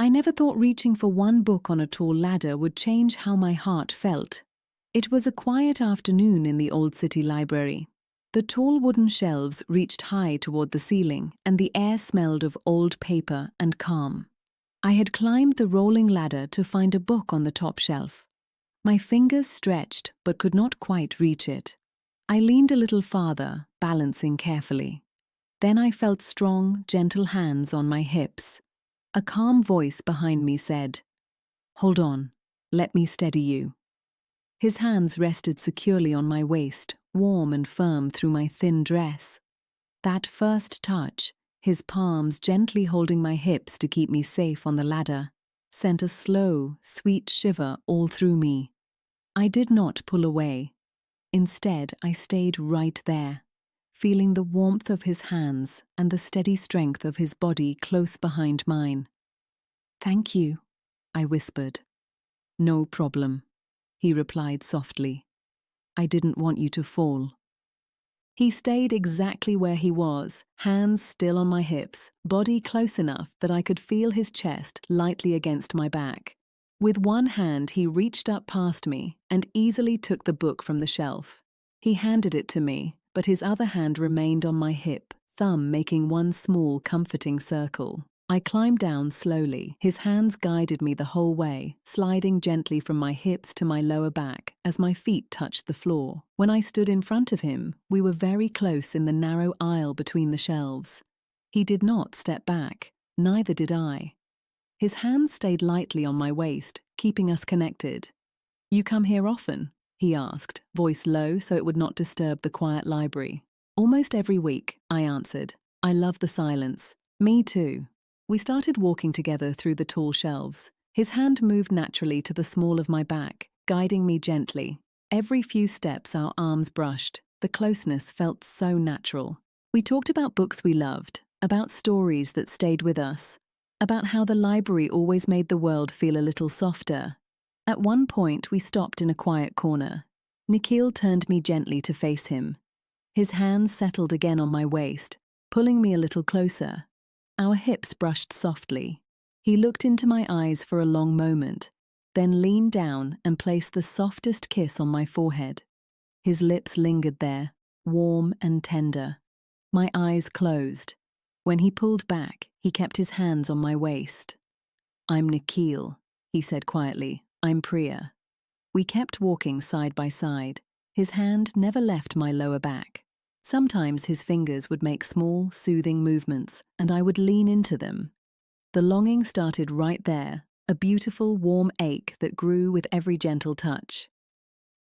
I never thought reaching for one book on a tall ladder would change how my heart felt. It was a quiet afternoon in the old city library. The tall wooden shelves reached high toward the ceiling, and the air smelled of old paper and calm. I had climbed the rolling ladder to find a book on the top shelf. My fingers stretched but could not quite reach it. I leaned a little farther, balancing carefully. Then I felt strong, gentle hands on my hips. A calm voice behind me said, "Hold on, let me steady you." His hands rested securely on my waist, warm and firm through my thin dress. That first touch, his palms gently holding my hips to keep me safe on the ladder, sent a slow, sweet shiver all through me. I did not pull away. Instead, I stayed right there, feeling the warmth of his hands and the steady strength of his body close behind mine. "Thank you," I whispered. "No problem," he replied softly. "I didn't want you to fall." He stayed exactly where he was, hands still on my hips, body close enough that I could feel his chest lightly against my back. With one hand, he reached up past me and easily took the book from the shelf. He handed it to me, but his other hand remained on my hip, thumb making one small, comforting circle. I climbed down slowly. His hands guided me the whole way, sliding gently from my hips to my lower back as my feet touched the floor. When I stood in front of him, we were very close in the narrow aisle between the shelves. He did not step back, neither did I. His hands stayed lightly on my waist, keeping us connected. "You come here often?" he asked, voice low so it would not disturb the quiet library. "Almost every week," I answered. "I love the silence." "Me too." We started walking together through the tall shelves. His hand moved naturally to the small of my back, guiding me gently. Every few steps our arms brushed. The closeness felt so natural. We talked about books we loved, about stories that stayed with us, about how the library always made the world feel a little softer. At one point, we stopped in a quiet corner. Nikhil turned me gently to face him. His hands settled again on my waist, pulling me a little closer. Our hips brushed softly. He looked into my eyes for a long moment, then leaned down and placed the softest kiss on my forehead. His lips lingered there, warm and tender. My eyes closed. When he pulled back, he kept his hands on my waist. "I'm Nikhil," he said quietly. "I'm Priya." We kept walking side by side. His hand never left my lower back. Sometimes his fingers would make small, soothing movements, and I would lean into them. The longing started right there, a beautiful, warm ache that grew with every gentle touch.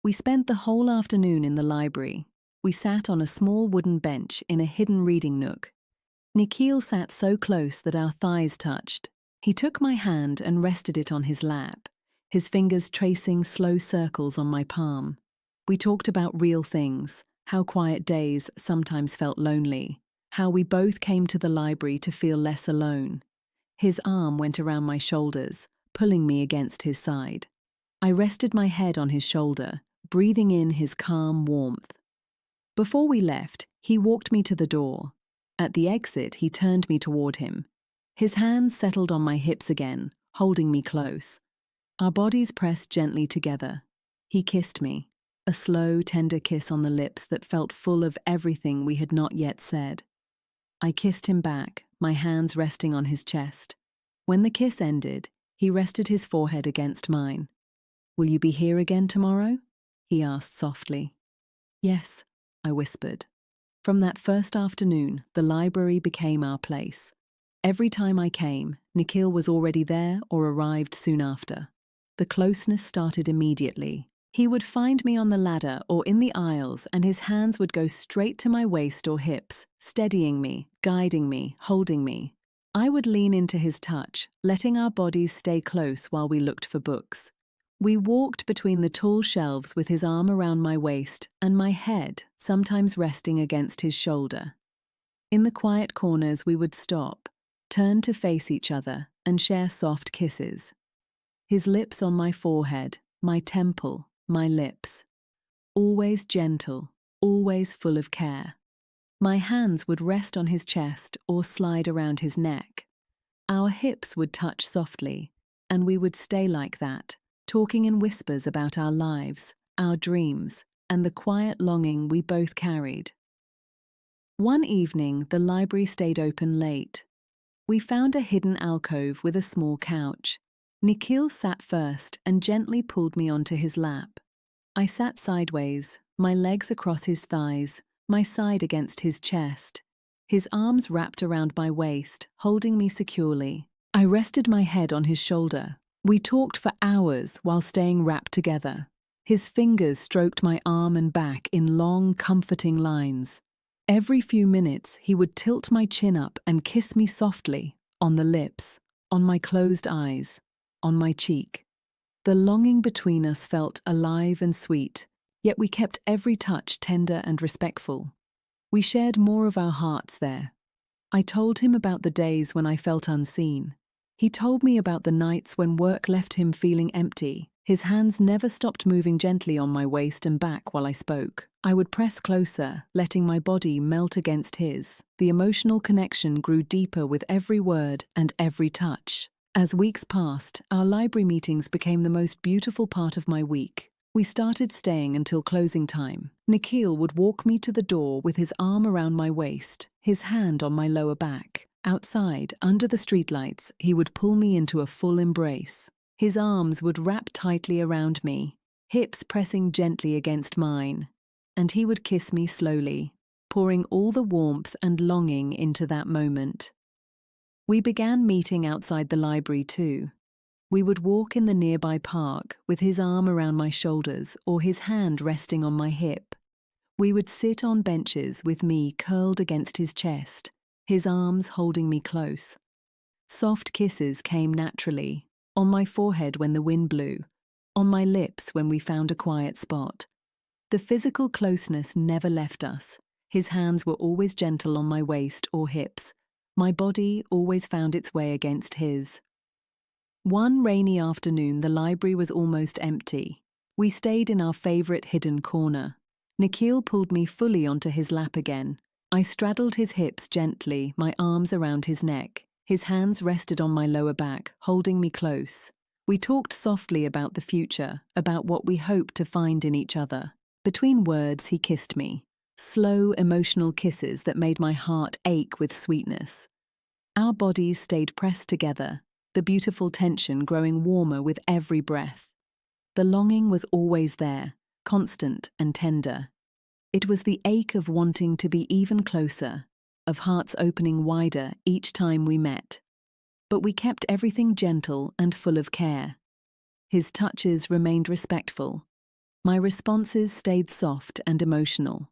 We spent the whole afternoon in the library. We sat on a small wooden bench in a hidden reading nook. Nikhil sat so close that our thighs touched. He took my hand and rested it on his lap, his fingers tracing slow circles on my palm. We talked about real things, how quiet days sometimes felt lonely, how we both came to the library to feel less alone. His arm went around my shoulders, pulling me against his side. I rested my head on his shoulder, breathing in his calm warmth. Before we left, he walked me to the door. At the exit, he turned me toward him. His hands settled on my hips again, holding me close. Our bodies pressed gently together. He kissed me, a slow, tender kiss on the lips that felt full of everything we had not yet said. I kissed him back, my hands resting on his chest. When the kiss ended, he rested his forehead against mine. "Will you be here again tomorrow?" he asked softly. "Yes," I whispered. From that first afternoon, the library became our place. Every time I came, Nikhil was already there or arrived soon after. The closeness started immediately. He would find me on the ladder or in the aisles, and his hands would go straight to my waist or hips, steadying me, guiding me, holding me. I would lean into his touch, letting our bodies stay close while we looked for books. We walked between the tall shelves with his arm around my waist and my head sometimes resting against his shoulder. In the quiet corners we would stop, turn to face each other, and share soft kisses. His lips on my forehead, my temple, my lips. Always gentle, always full of care. My hands would rest on his chest or slide around his neck. Our hips would touch softly, and we would stay like that, talking in whispers about our lives, our dreams, and the quiet longing we both carried. One evening, the library stayed open late. We found a hidden alcove with a small couch. Nikhil sat first and gently pulled me onto his lap. I sat sideways, my legs across his thighs, my side against his chest. His arms wrapped around my waist, holding me securely. I rested my head on his shoulder. We talked for hours while staying wrapped together. His fingers stroked my arm and back in long, comforting lines. Every few minutes, he would tilt my chin up and kiss me softly, on the lips, on my closed eyes, on my cheek. The longing between us felt alive and sweet, yet we kept every touch tender and respectful. We shared more of our hearts there. I told him about the days when I felt unseen. He told me about the nights when work left him feeling empty. His hands never stopped moving gently on my waist and back while I spoke. I would press closer, letting my body melt against his. The emotional connection grew deeper with every word and every touch. As weeks passed, our library meetings became the most beautiful part of my week. We started staying until closing time. Nikhil would walk me to the door with his arm around my waist, his hand on my lower back. Outside, under the streetlights, he would pull me into a full embrace. His arms would wrap tightly around me, hips pressing gently against mine, and he would kiss me slowly, pouring all the warmth and longing into that moment. We began meeting outside the library too. We would walk in the nearby park with his arm around my shoulders or his hand resting on my hip. We would sit on benches with me curled against his chest, his arms holding me close. Soft kisses came naturally, on my forehead when the wind blew, on my lips when we found a quiet spot. The physical closeness never left us. His hands were always gentle on my waist or hips. My body always found its way against his. One rainy afternoon, the library was almost empty. We stayed in our favorite hidden corner. Nikhil pulled me fully onto his lap again. I straddled his hips gently, my arms around his neck. His hands rested on my lower back, holding me close. We talked softly about the future, about what we hoped to find in each other. Between words, he kissed me. Slow, emotional kisses that made my heart ache with sweetness. Our bodies stayed pressed together, the beautiful tension growing warmer with every breath. The longing was always there, constant and tender. It was the ache of wanting to be even closer, of hearts opening wider each time we met. But we kept everything gentle and full of care. His touches remained respectful. My responses stayed soft and emotional.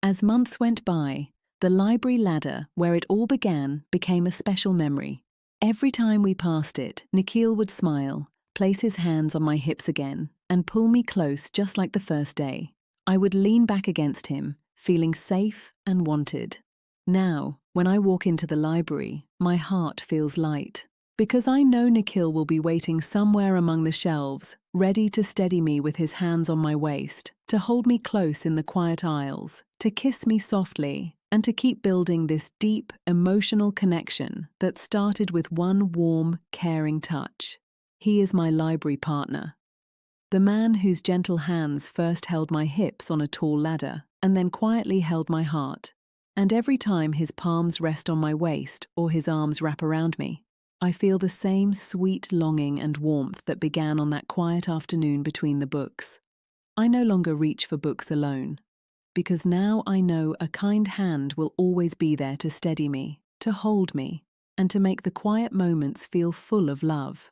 As months went by, the library ladder, where it all began, became a special memory. Every time we passed it, Nikhil would smile, place his hands on my hips again, and pull me close just like the first day. I would lean back against him, feeling safe and wanted. Now, when I walk into the library, my heart feels light, because I know Nikhil will be waiting somewhere among the shelves, ready to steady me with his hands on my waist, to hold me close in the quiet aisles, to kiss me softly, and to keep building this deep, emotional connection that started with one warm, caring touch. He is my library partner. The man whose gentle hands first held my hips on a tall ladder and then quietly held my heart. And every time his palms rest on my waist or his arms wrap around me, I feel the same sweet longing and warmth that began on that quiet afternoon between the books. I no longer reach for books alone, because now I know a kind hand will always be there to steady me, to hold me, and to make the quiet moments feel full of love.